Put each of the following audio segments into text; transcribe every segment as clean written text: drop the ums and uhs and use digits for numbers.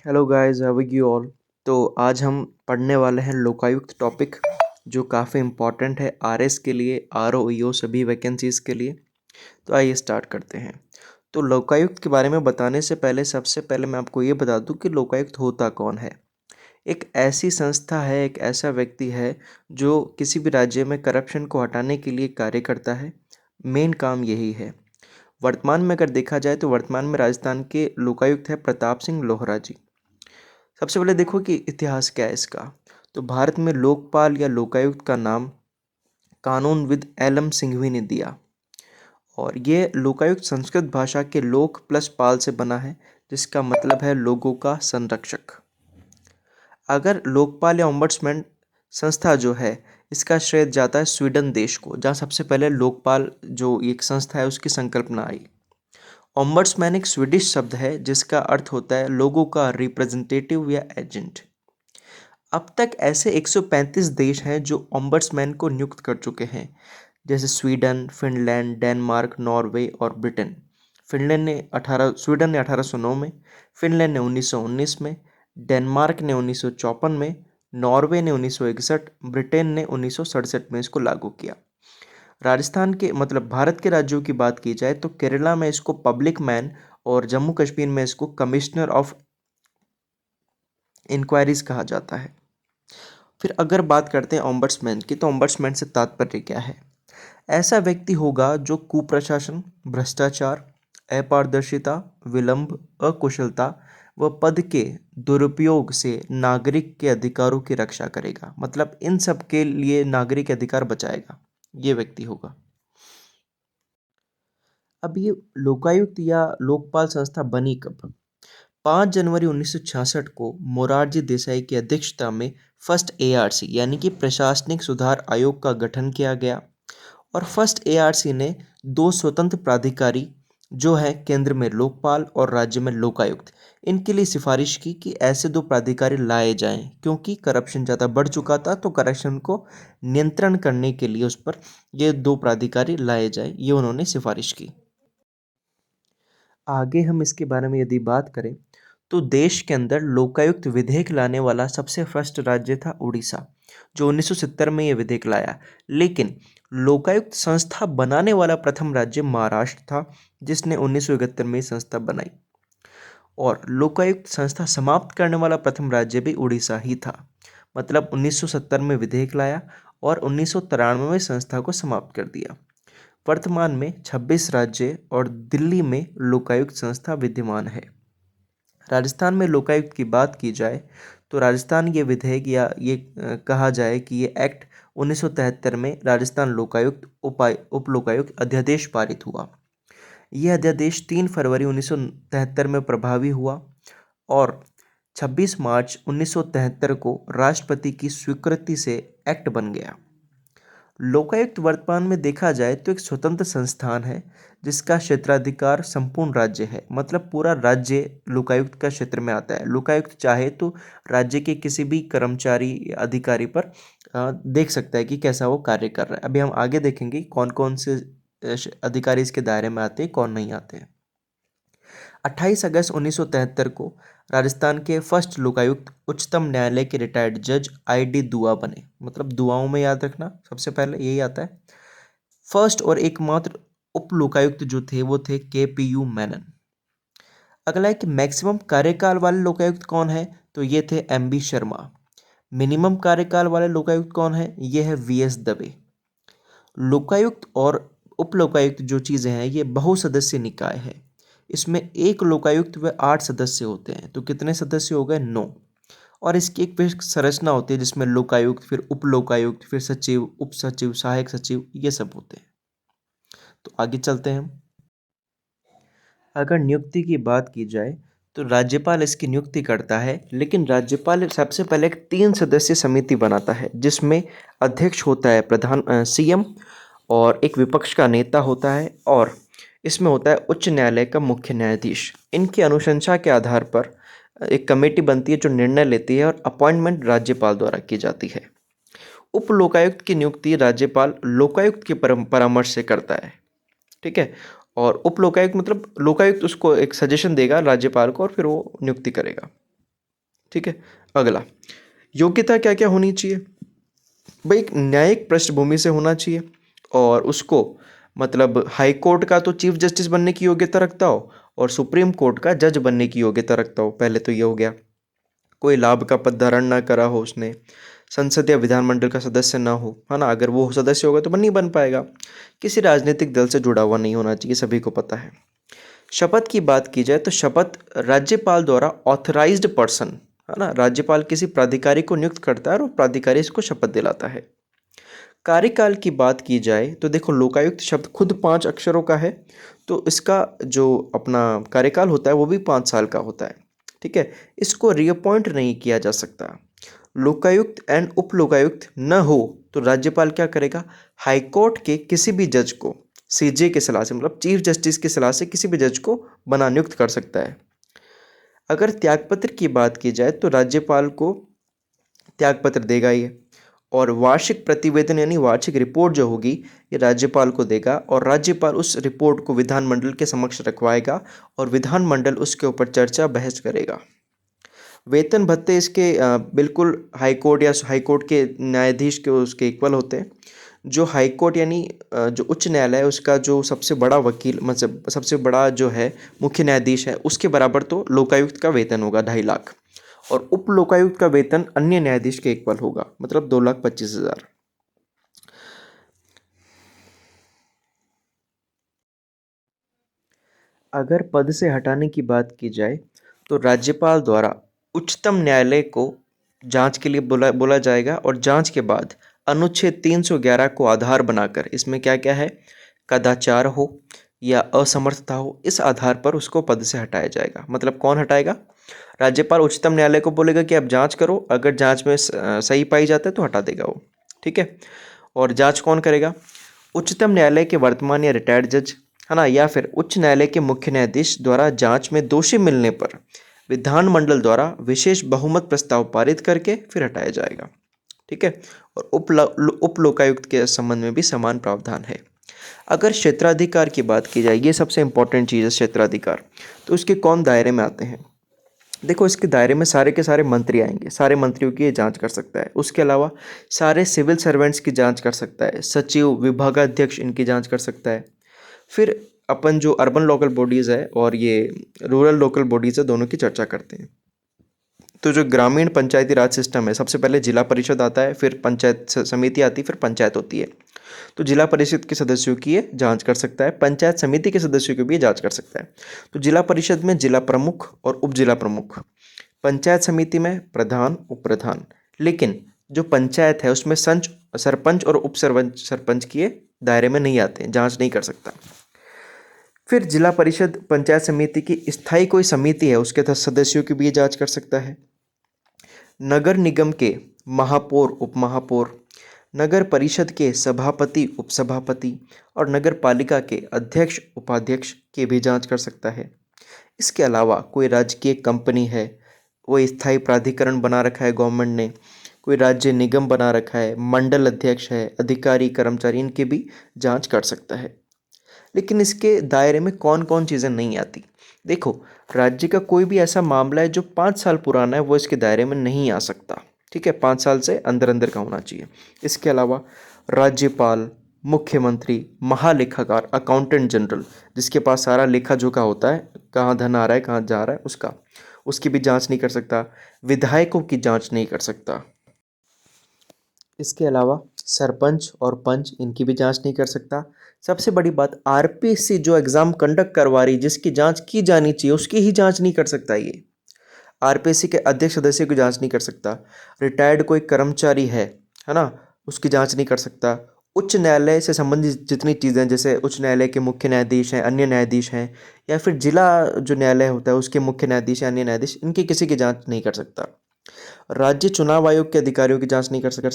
Hello guys, how are you all. तो आज हम पढ़ने वाले हैं लोकायुक्त टॉपिक, जो काफ़ी इम्पॉर्टेंट है आरएस के लिए, आरओ ईओ सभी वैकेंसीज़ के लिए। तो आइए स्टार्ट करते हैं। तो लोकायुक्त के बारे में बताने से पहले सबसे पहले मैं आपको ये बता दूं कि लोकायुक्त होता कौन है। एक ऐसी संस्था है, एक ऐसा व्यक्ति है जो किसी भी राज्य में करप्शन को हटाने के लिए कार्य करता है। मेन काम यही है। वर्तमान में अगर देखा जाए तो वर्तमान में राजस्थान के लोकायुक्त है प्रताप सिंह लोहरा जी। सबसे पहले देखो कि इतिहास क्या है इसका। तो भारत में लोकपाल या लोकायुक्त का नाम कानूनविद एलम सिंघवी ने दिया, और ये लोकायुक्त संस्कृत भाषा के लोक प्लस पाल से बना है, जिसका मतलब है लोगों का संरक्षक। अगर लोकपाल या ओम्बड्समैन संस्था जो है, इसका श्रेय जाता है स्वीडन देश को, जहाँ सबसे पहले लोकपाल जो एक संस्था है उसकी संकल्पना आई। ओम्बड्समैन एक स्वीडिश शब्द है जिसका अर्थ होता है लोगों का रिप्रेजेंटेटिव या एजेंट। अब तक ऐसे 135 देश हैं जो ओम्बड्समैन को नियुक्त कर चुके हैं, जैसे स्वीडन, फिनलैंड, डेनमार्क, नॉर्वे और ब्रिटेन। स्वीडन ने 1809 में, फिनलैंड ने 1919 में, डेनमार्क ने 1954 में, नॉर्वे ने 1961, ब्रिटेन ने 1967 में इसको लागू किया। राजस्थान के मतलब भारत के राज्यों की बात की जाए तो केरला में इसको पब्लिक मैन और जम्मू कश्मीर में इसको कमिश्नर ऑफ इंक्वायरीज कहा जाता है। फिर अगर बात करते हैं ओम्बड्समैन की, तो ओम्बड्समैन से तात्पर्य क्या है। ऐसा व्यक्ति होगा जो कुप्रशासन, भ्रष्टाचार, अपारदर्शिता, विलंब, अकुशलता व पद के दुरुपयोग से नागरिक के अधिकारों की रक्षा करेगा। मतलब इन सब के लिए नागरिक अधिकार बचाएगा, ये व्यक्ति होगा। अब ये लोकायुक्त या लोकपाल संस्था बनी कब। 5 जनवरी 1966 को मोरारजी देसाई की अध्यक्षता में फर्स्ट एआरसी यानी कि प्रशासनिक सुधार आयोग का गठन किया गया। और फर्स्ट एआरसी ने 2 स्वतंत्र प्राधिकारी जो है केंद्र में लोकपाल और राज्य में लोकायुक्त, इनके लिए सिफारिश की कि ऐसे 2 प्राधिकारी लाए जाएं, क्योंकि करप्शन ज़्यादा बढ़ चुका था। तो करप्शन को नियंत्रण करने के लिए उस पर ये 2 प्राधिकारी लाए जाएं, ये उन्होंने सिफारिश की। आगे हम इसके बारे में यदि बात करें तो देश के अंदर लोकायुक्त विधेयक लाने वाला सबसे फर्स्ट राज्य था उड़ीसा, जो 1970 में ये विधेयक लाया। लेकिन लोकायुक्त संस्था बनाने वाला प्रथम राज्य महाराष्ट्र था, जिसने 1971 में ये संस्था बनाई। और लोकायुक्त संस्था समाप्त करने वाला प्रथम राज्य भी उड़ीसा ही था। मतलब 1970 में विधेयक लाया और 1993 में संस्था को समाप्त कर दिया। वर्तमान में 26 राज्य और दिल्ली में लोकायुक्त संस्था विद्यमान है। राजस्थान में लोकायुक्त की बात की जाए तो राजस्थान ये विधेयक या ये कहा जाए कि ये एक्ट 1973 में राजस्थान लोकायुक्त उप लोकायुक्त अध्यादेश पारित हुआ। यह अध्यादेश 3 फरवरी 1973 में प्रभावी हुआ और 26 मार्च 1973 को राष्ट्रपति की स्वीकृति से एक्ट बन गया। लोकायुक्त वर्तमान में देखा जाए तो एक स्वतंत्र संस्थान है जिसका क्षेत्राधिकार संपूर्ण राज्य है। मतलब पूरा राज्य लोकायुक्त का क्षेत्र में आता है। लोकायुक्त चाहे तो राज्य के किसी भी कर्मचारी या अधिकारी पर देख सकता है कि कैसा वो कार्य कर रहा है। अभी हम आगे देखेंगे कौन कौन से अधिकारी इसके दायरे में आते हैं, कौन नहीं आते हैं। 28 अगस्त 1973 को राजस्थान के फर्स्ट लोकायुक्त उच्चतम न्यायालय के रिटायर्ड जज आई.डी. दुआ बने। मतलब दुआओं में याद रखना, सबसे पहले यही आता है। फर्स्ट और एकमात्र उप लोकायुक्त जो थे वो थे के.पी.यू. मेनन। अगला है कि मैक्सिमम कार्यकाल वाले लोकायुक्त कौन है, तो ये थे एम.बी. शर्मा। मिनिमम कार्यकाल वाले लोकायुक्त कौन है, ये है वी.एस. दवे। लोकायुक्त और उप लोकायुक्त जो चीज़ें हैं ये बहुसदस्यीय निकाय है। इसमें एक लोकायुक्त व 8 सदस्य होते हैं। तो कितने सदस्य हो गए, 9। और इसकी एक फिर संरचना होती है जिसमें लोकायुक्त, फिर उप लोकायुक्त, फिर सचिव, उप सचिव, सहायक सचिव, ये सब होते हैं। तो आगे चलते हैं हम। अगर नियुक्ति की बात की जाए तो राज्यपाल इसकी नियुक्ति करता है, लेकिन राज्यपाल सबसे पहले एक 3 सदस्यीय समिति बनाता है जिसमें अध्यक्ष होता है प्रधान सीएम, और एक विपक्ष का नेता होता है, और इसमें होता है उच्च न्यायालय का मुख्य न्यायाधीश। इनकी अनुशंसा के आधार पर एक कमेटी बनती है जो निर्णय लेती है, और अपॉइंटमेंट राज्यपाल द्वारा की जाती है। उप लोकायुक्त की नियुक्ति राज्यपाल लोकायुक्त के परामर्श से करता है। ठीक है। और उप लोकायुक्त मतलब लोकायुक्त उसको एक सजेशन देगा राज्यपाल को और फिर वो नियुक्ति करेगा। ठीक है। अगला, योग्यता क्या क्या होनी चाहिए? भाई एक न्यायिक पृष्ठभूमि से होना चाहिए और उसको मतलब हाई कोर्ट का तो चीफ जस्टिस बनने की योग्यता रखता हो और सुप्रीम कोर्ट का जज बनने की योग्यता रखता हो। पहले तो ये हो गया। कोई लाभ का पद धारण ना करा हो उसने, संसद या विधानमंडल का सदस्य ना हो, है ना। अगर वो सदस्य होगा तो नहीं बन पाएगा। किसी राजनीतिक दल से जुड़ा हुआ नहीं होना चाहिए, सभी को पता है। शपथ की बात की जाए तो शपथ राज्यपाल द्वारा ऑथराइज्ड पर्सन, है ना, राज्यपाल किसी प्राधिकारी को नियुक्त करता है और वो प्राधिकारी इसको शपथ दिलाता है। कार्यकाल की बात की जाए तो देखो, लोकायुक्त शब्द खुद 5 अक्षरों का है, तो इसका जो अपना कार्यकाल होता है वो भी 5 साल का होता है। ठीक है, इसको रीअपॉइंट नहीं किया जा सकता। लोकायुक्त एंड उप लोकायुक्त न हो तो राज्यपाल क्या करेगा, हाईकोर्ट के किसी भी जज को सीजे की सलाह से, मतलब चीफ जस्टिस की सलाह से किसी भी जज को बना नियुक्त कर सकता है। अगर त्यागपत्र की बात की जाए तो राज्यपाल को त्यागपत्र देगा ये, और वार्षिक प्रतिवेदन यानी वार्षिक रिपोर्ट जो होगी ये राज्यपाल को देगा और राज्यपाल उस रिपोर्ट को विधानमंडल के समक्ष रखवाएगा और विधानमंडल उसके ऊपर चर्चा बहस करेगा। वेतन भत्ते इसके बिल्कुल हाईकोर्ट या हाईकोर्ट के न्यायाधीश के उसके इक्वल होते हैं। जो हाईकोर्ट यानी जो उच्च न्यायालय है उसका जो सबसे बड़ा वकील, मतलब सबसे बड़ा जो है मुख्य न्यायाधीश है, उसके बराबर तो लोकायुक्त का वेतन होगा 2.5 लाख, और उप लोकायुक्त का वेतन अन्य न्यायाधीश के इक्वल होगा, मतलब 2,25,000। अगर पद से हटाने की बात की जाए तो राज्यपाल द्वारा उच्चतम न्यायालय को जांच के लिए बोला जाएगा और जांच के बाद अनुच्छेद 311 को आधार बनाकर, इसमें क्या क्या है, कदाचार हो या असमर्थता हो, इस आधार पर उसको पद से हटाया जाएगा। मतलब कौन हटाएगा, राज्यपाल उच्चतम न्यायालय को बोलेगा कि आप जांच करो, अगर जांच में सही पाई जाता है तो हटा देगा वो। ठीक है, और जांच कौन करेगा, उच्चतम न्यायालय के वर्तमान या रिटायर्ड जज, है ना, या फिर उच्च न्यायालय के मुख्य न्यायाधीश द्वारा जांच में दोषी मिलने पर विधानमंडल द्वारा विशेष बहुमत प्रस्ताव पारित करके फिर हटाया जाएगा। ठीक है, और उप लोकायुक्त के संबंध में भी समान प्रावधान है। अगर क्षेत्राधिकार की बात की जाए, ये सबसे इंपॉर्टेंट चीज़ है क्षेत्राधिकार, तो उसके कौन दायरे में आते हैं। देखो, इसके दायरे में सारे के सारे मंत्री आएंगे, सारे मंत्रियों की ये जांच कर सकता है। उसके अलावा सारे सिविल सर्वेंट्स की जांच कर सकता है, सचिव, विभागाध्यक्ष इनकी जांच कर सकता है। फिर अपन जो अर्बन लोकल बॉडीज़ है और ये रूरल लोकल बॉडीज़ है, दोनों की चर्चा करते हैं। तो जो ग्रामीण पंचायती राज सिस्टम है, सबसे पहले जिला परिषद आता है, फिर पंचायत समिति आती है, फिर पंचायत होती है। तो जिला परिषद के सदस्यों की ये जांच कर सकता है, पंचायत समिति के सदस्यों की भी ये जांच कर सकता है। तो जिला परिषद में जिला प्रमुख और उप जिला प्रमुख, पंचायत समिति में प्रधान, उप प्रधान, लेकिन जो पंचायत है उसमें सरपंच और उप सरपंच के दायरे में नहीं आते हैं, जांच नहीं कर सकता। फिर जिला परिषद पंचायत समिति की स्थायी कोई समिति है, उसके सदस्यों की भी ये जांच कर सकता है। नगर निगम के महापौर, उप महापौर, नगर परिषद के सभापति, उपसभापति और नगर पालिका के अध्यक्ष, उपाध्यक्ष की भी जांच कर सकता है। इसके अलावा कोई राजकीय कंपनी है, वो स्थायी प्राधिकरण बना रखा है गवर्नमेंट ने, कोई राज्य निगम बना रखा है, मंडल अध्यक्ष है, अधिकारी, कर्मचारी, इनकी भी जांच कर सकता है। लेकिन इसके दायरे में कौन कौन चीज़ें नहीं आती। देखो, राज्य का कोई भी ऐसा मामला है जो 5 साल पुराना है, वो इसके दायरे में नहीं आ सकता। ठीक है, 5 साल से अंदर अंदर का होना चाहिए। इसके अलावा राज्यपाल, मुख्यमंत्री, महालेखाकार, अकाउंटेंट जनरल, जिसके पास सारा लेखा जोखा होता है, कहाँ धन आ रहा है कहाँ जा रहा है उसकी भी जांच नहीं कर सकता। विधायकों की जांच नहीं कर सकता। इसके अलावा सरपंच और पंच, इनकी भी जांच नहीं कर सकता। सबसे बड़ी बात, आरपीएससी जो एग्ज़ाम कंडक्ट करवा रही, जिसकी जांच की जानी चाहिए, उसकी ही जांच नहीं कर सकता ये। आरपीएससी के अध्यक्ष सदस्य की जांच नहीं कर सकता। रिटायर्ड कोई कर्मचारी है ना, उसकी जांच नहीं कर सकता। उच्च न्यायालय से संबंधित जितनी चीज़ें, जैसे उच्च न्यायालय के मुख्य न्यायाधीश हैं, अन्य न्यायाधीश हैं, या फिर जिला जो न्यायालय होता है उसके मुख्य न्यायाधीश या अन्य न्यायाधीश, इनकी किसी की जांच नहीं कर सकता। राज्य चुनाव आयोग के अधिकारियों की जांच नहीं कर सकता।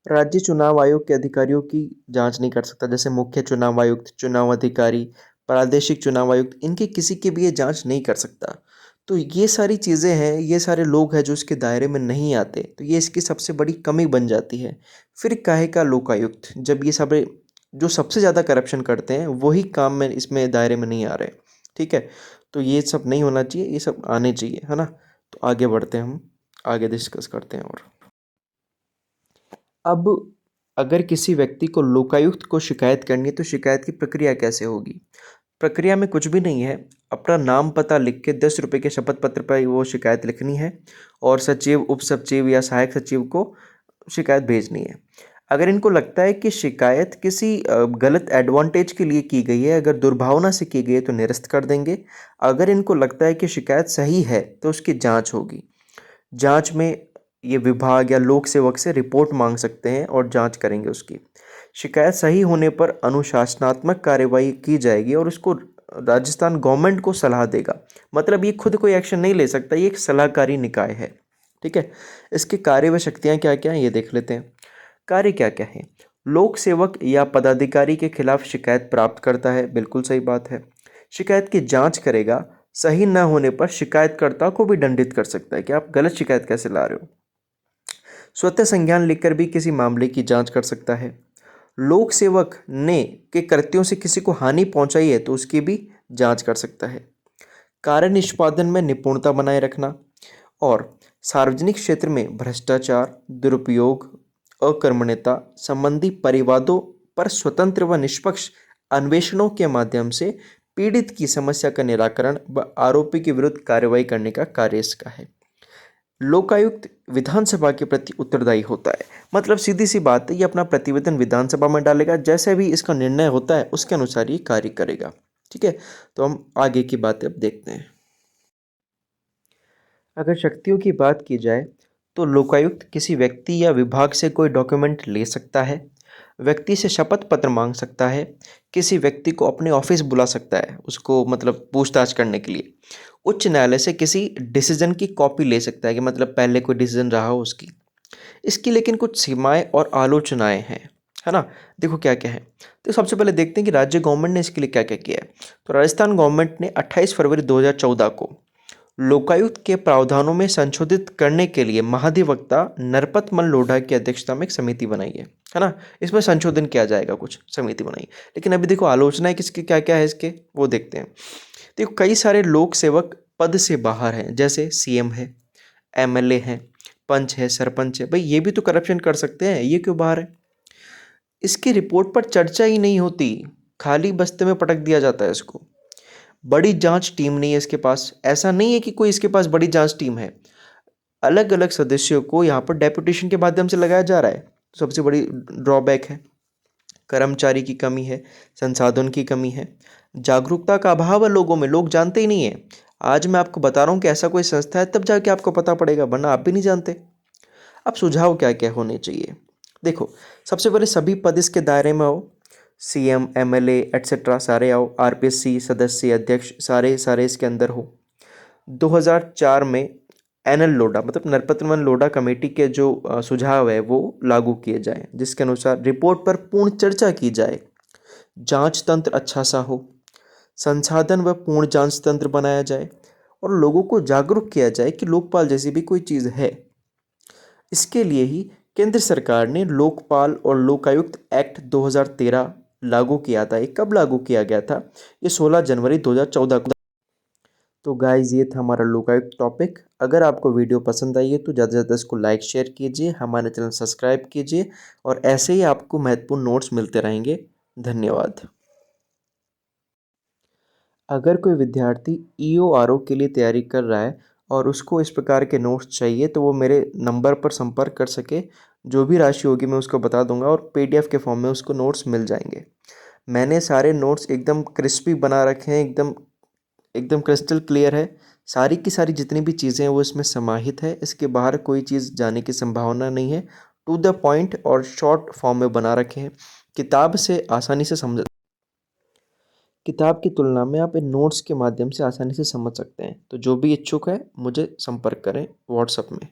राज्य चुनाव आयोग के अधिकारियों की जांच नहीं कर सकता, जैसे मुख्य चुनाव आयुक्त, चुनाव अधिकारी, प्रादेशिक चुनाव आयुक्त, इनकी किसी की भी ये जांच नहीं कर सकता। तो ये सारी चीज़ें हैं, ये सारे लोग हैं जो इसके दायरे में नहीं आते, तो ये इसकी सबसे बड़ी कमी बन जाती है। फिर काहे का लोकायुक्त, जब ये सब जो सबसे ज़्यादा करप्शन करते हैं वही काम में इसमें दायरे में नहीं आ रहे। ठीक है, तो ये सब नहीं होना चाहिए, ये सब आने चाहिए, है ना। तो आगे बढ़ते हैं, हम आगे डिस्कस करते हैं। और अब अगर किसी व्यक्ति को लोकायुक्त को शिकायत करनी है तो शिकायत की प्रक्रिया कैसे होगी? प्रक्रिया में कुछ भी नहीं है। अपना नाम पता लिख के 10 रुपये के शपथ पत्र पर वो शिकायत लिखनी है और सचिव, उप सचिव या सहायक सचिव को शिकायत भेजनी है। अगर इनको लगता है कि शिकायत किसी गलत एडवांटेज के लिए की गई है, अगर दुर्भावना से की गई है, तो निरस्त कर देंगे। अगर इनको लगता है कि शिकायत सही है तो उसकी जांच होगी। जांच में ये विभाग या लोक सेवक से रिपोर्ट मांग सकते हैं और जांच करेंगे उसकी। शिकायत सही होने पर अनुशासनात्मक कार्यवाही की जाएगी और उसको राजस्थान गवर्नमेंट को सलाह देगा। मतलब ये खुद कोई एक्शन नहीं ले सकता, ये एक सलाहकारी निकाय है। ठीक है। इसके कार्य व शक्तियाँ क्या क्या हैं ये देख लेते हैं। कार्य क्या क्या है? लोक सेवक या पदाधिकारी के खिलाफ शिकायत प्राप्त करता है, बिल्कुल सही बात है। शिकायत की जांच करेगा, सही न होने पर शिकायतकर्ता को भी दंडित कर सकता है कि आप गलत शिकायत कैसे ला रहे हो। स्वतः संज्ञान लेकर भी किसी मामले की जांच कर सकता है। लोक सेवक ने के कृत्यों से किसी को हानि पहुंचाई है तो उसकी भी जांच कर सकता है। कार्य निष्पादन में निपुणता बनाए रखना और सार्वजनिक क्षेत्र में भ्रष्टाचार, दुरुपयोग, अकर्मण्यता संबंधी परिवादों पर स्वतंत्र व निष्पक्ष अन्वेषणों के माध्यम से पीड़ित की समस्या का निराकरण व आरोपी के विरुद्ध कार्रवाई करने का कार्य इसका है। लोकायुक्त विधानसभा के प्रति उत्तरदायी होता है। मतलब सीधी सी बात है, ये अपना प्रतिवेदन विधानसभा में डालेगा, जैसे भी इसका निर्णय होता है उसके अनुसार ये कार्य करेगा। ठीक है। तो हम आगे की बातें अब देखते हैं। अगर शक्तियों की बात की जाए तो लोकायुक्त किसी व्यक्ति या विभाग से कोई डॉक्यूमेंट ले सकता है, व्यक्ति से शपथ पत्र मांग सकता है, किसी व्यक्ति को अपने ऑफिस बुला सकता है उसको मतलब पूछताछ करने के लिए, उच्च न्यायालय से किसी डिसीजन की कॉपी ले सकता है कि मतलब पहले कोई डिसीजन रहा हो उसकी। इसकी लेकिन कुछ सीमाएं और आलोचनाएं हैं, है ना। देखो क्या क्या है। तो सबसे पहले देखते हैं कि राज्य गवर्नमेंट ने इसके लिए क्या क्या किया है। तो राजस्थान गवर्नमेंट ने 28 फरवरी 2014 को लोकायुक्त के प्रावधानों में संशोधित करने के लिए महाधिवक्ता नरपत मन लोढ़ा की अध्यक्षता में एक समिति बनाई है ना। इसमें संशोधन किया जाएगा, कुछ समिति बनाई। लेकिन अभी देखो आलोचनाएं किसकी क्या क्या है इसके, वो देखते हैं। देखो कई सारे लोक सेवक पद से बाहर हैं, जैसे सीएम है, एमएलए हैं, पंच है, सरपंच है। भाई ये भी तो करप्शन कर सकते हैं, ये क्यों बाहर है? इसकी रिपोर्ट पर चर्चा ही नहीं होती, खाली बस्ते में पटक दिया जाता है इसको। बड़ी जांच टीम नहीं है इसके पास। ऐसा नहीं है कि कोई इसके पास बड़ी जांच टीम है। अलग अलग सदस्यों को यहाँ पर डेपुटेशन के माध्यम से लगाया जा रहा है। सबसे बड़ी ड्रॉबैक है। कर्मचारी की कमी है, संसाधन की कमी है, जागरूकता का अभाव है लोगों में, लोग जानते ही नहीं है। आज मैं आपको बता रहा हूँ कि ऐसा कोई संस्था है तब जाके आपको पता पड़ेगा, वरना आप भी नहीं जानते। अब सुझाव क्या क्या होने चाहिए? देखो सबसे पहले सभी पद इसके दायरे में आओ, सीएम, एमएलए एटसेट्रा सारे आओ, आरपीएससी सदस्य, अध्यक्ष सारे सारे इसके अंदर हो। 2004 में एनएल लोढ़ा मतलब नरपतमन लोढ़ा कमेटी के जो सुझाव है वो लागू किए जाएं, जिसके अनुसार रिपोर्ट पर पूर्ण चर्चा की जाए, जांच तंत्र अच्छा सा हो, संसाधन व पूर्ण जांच तंत्र बनाया जाए और लोगों को जागरूक किया जाए कि लोकपाल जैसी भी कोई चीज़ है। इसके लिए ही केंद्र सरकार ने लोकपाल और लोकायुक्त एक्ट 2013 लागू किया था। ये कब लागू किया गया था? ये 16 जनवरी 2014 को। तो गाइज ये था हमारा लोकायुक्त टॉपिक। अगर आपको वीडियो पसंद आई है तो ज़्यादा से ज़्यादा इसको लाइक शेयर कीजिए, हमारे चैनल सब्सक्राइब कीजिए और ऐसे ही आपको महत्वपूर्ण नोट्स मिलते रहेंगे। धन्यवाद। अगर कोई विद्यार्थी ईओआरओ के लिए तैयारी कर रहा है और उसको इस प्रकार के नोट्स चाहिए तो वो मेरे नंबर पर संपर्क कर सके। जो भी राशि होगी मैं उसको बता दूंगा और पीडीएफ के फॉर्म में उसको नोट्स मिल जाएंगे। मैंने सारे नोट्स एकदम क्रिस्पी बना रखे हैं, एकदम एकदम क्रिस्टल क्लियर है। सारी की सारी जितनी भी चीज़ें हैं वो इसमें समाहित है, इसके बाहर कोई चीज़ जाने की संभावना नहीं है। टू द पॉइंट और शॉर्ट फॉर्म में बना रखे हैं। किताब से आसानी से समझ किताब की तुलना में आप इन नोट्स के माध्यम से आसानी से समझ सकते हैं। तो जो भी इच्छुक है मुझे संपर्क करें व्हाट्सएप में।